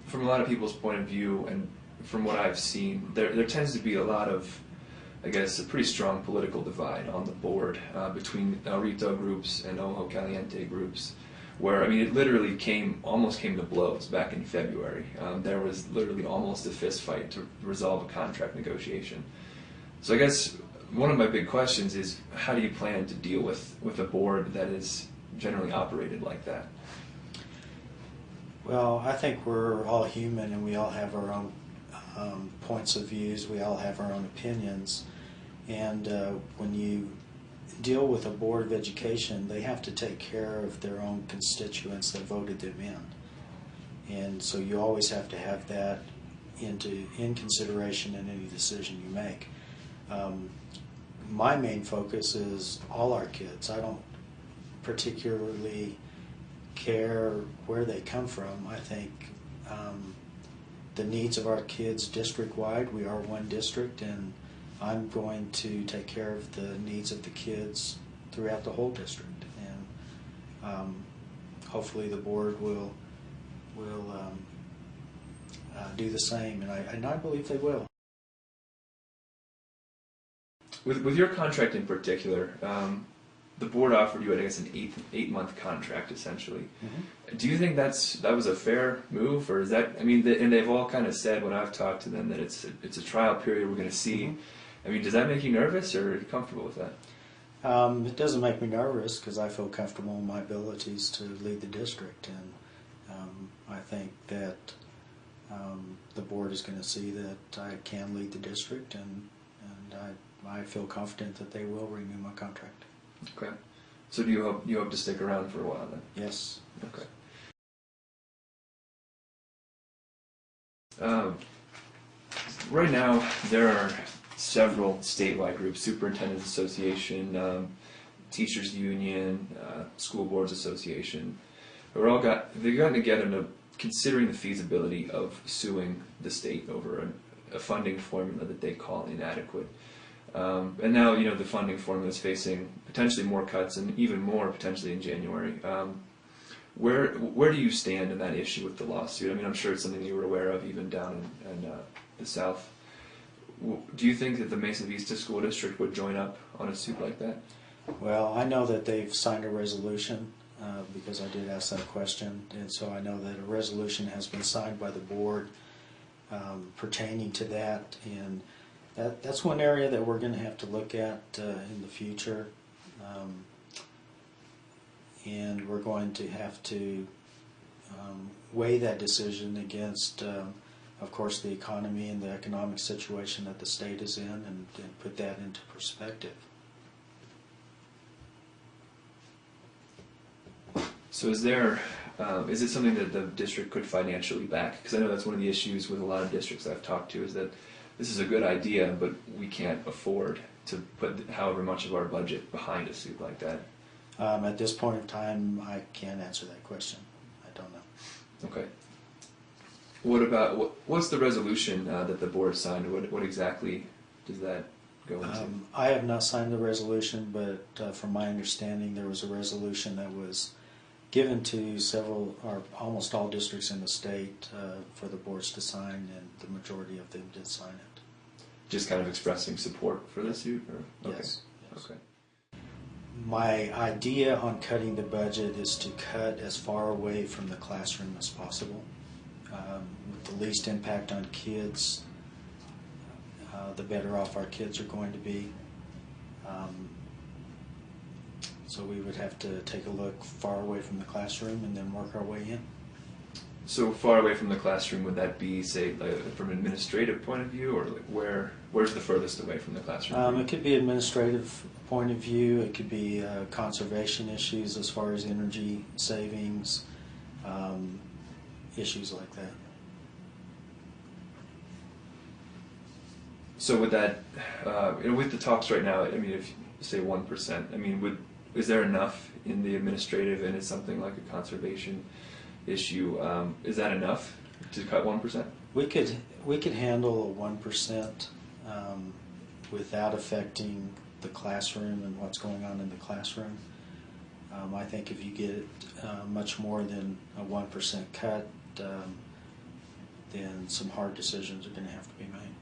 from a lot of people's point of view, and from what I've seen, there tends to be a lot of, I guess, a pretty strong political divide on the board between El Rito groups and Ojo Caliente groups, where, I mean, it literally almost came to blows back in February. There was literally almost a fist fight to resolve a contract negotiation. So I guess one of my big questions is, how do you plan to deal with a board that is generally operated like that? Well, I think we're all human and we all have our own points of views, we all have our own opinions, and when you deal with a board of education, they have to take care of their own constituents that voted them in, and so you always have to have that in consideration in any decision you make. My main focus is all our kids. I don't particularly care where they come from. I think the needs of our kids district-wide, we are one district, and I'm going to take care of the needs of the kids throughout the whole district, and hopefully the board will do the same, and I believe they will. With your contract in particular, the board offered you, I guess, an eight-month contract, essentially. Mm-hmm. Do you think that was a fair move, or is that? I mean, and they've all kind of said when I've talked to them that it's a trial period. We're going to see. Mm-hmm. I mean, does that make you nervous, or are you comfortable with that? It doesn't make me nervous because I feel comfortable in my abilities to lead the district, and I think that the board is going to see that I can lead the district, and I feel confident that they will renew my contract. Okay. So do you hope to stick around for a while then? Yes. Okay. Right now, there are several statewide groups: Superintendent Association, Teachers Union, School Boards Association. They've gotten together and considering the feasibility of suing the state over a funding formula that they call inadequate. And now, the funding formula is facing potentially more cuts, and even more potentially in January. Where do you stand in that issue with the lawsuit? I mean, I'm sure it's something you were aware of even down in the South. Do you think that the Mesa Vista School District would join up on a suit like that? Well, I know that they've signed a resolution because I did ask that question, and so I know that a resolution has been signed by the board pertaining to that, and that's one area that we're going to have to look at in the future, and we're going to have to weigh that decision against, of course, the economy and the economic situation that the state is in, and put that into perspective. So is it something that the district could financially back? Because I know that's one of the issues with a lot of districts I've talked to, is that this is a good idea, but we can't afford to put however much of our budget behind a suit like that. At this point in time, I can't answer that question. I don't know. Okay. What's the resolution that the board signed? What exactly does that go into? I have not signed the resolution, but from my understanding, there was a resolution that was given to several or almost all districts in the state for the boards to sign, and the majority of them did sign it. Just kind of expressing support for the suit? Or? Okay. Yes. Okay. My idea on cutting the budget is to cut as far away from the classroom as possible, with the least impact on kids. The better off our kids are going to be. So we would have to take a look far away from the classroom and then work our way in. So far away from the classroom, would that be, say, from an administrative point of view, or where's the furthest away from the classroom? It could be administrative point of view. It could be conservation issues as far as energy savings, issues like that. So with that, with the talks right now, I mean, if you say 1%, I mean, is there enough in the administrative, and it's something like a conservation issue? Is that enough to cut 1%? We could handle a 1% without affecting the classroom and what's going on in the classroom. I think if you get much more than a 1% cut, then some hard decisions are going to have to be made.